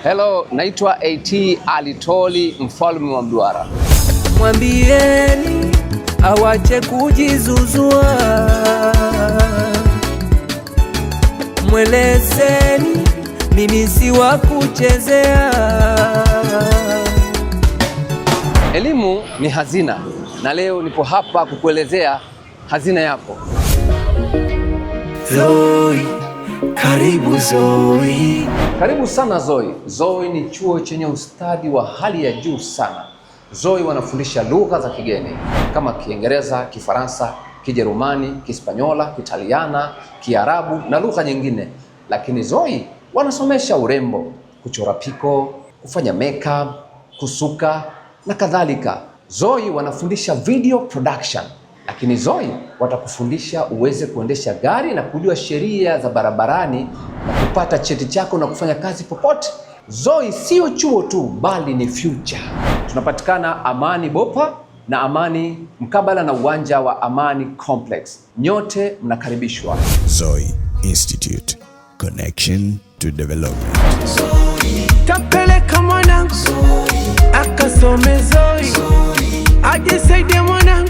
Hello, naitwa AT Alitoli, mfalme wa Mduara. Mwambieni awache kujizuzua, mwelezeni mimi si wa kuchezea. Elimu ni hazina, na leo nipo hapa kukuelezea hazina yako. Zoe, karibu Zoe. Karibu sana Zoe. Zoe ni chuo chenye ustadi wa hali ya juu sana. Zoe wanafundisha lugha za kigeni kama Kiingereza, Kifaransa, Kijerumani, Kispanyola, Kitaliana, Kiarabu na lugha nyingine. Lakini Zoe wanasomesha urembo, kuchora piko, kufanya makeup, kusuka na kadhalika. Zoe wanafundisha video production. Lakini Zoe watakufundisha uweze kuendesha gari na kujua sheria za barabarani na kupata cheti chako na kufanya kazi popote. Zoe sio chuo tu, bali ni future. Tunapatikana Amani Bopa na Amani mkabala na uwanja wa Amani Complex. Nyote mnakaribishwa. Zoe Institute, connection to development. Tapeleka mwanangu akasome Zoe, ajisaidie mwanangu.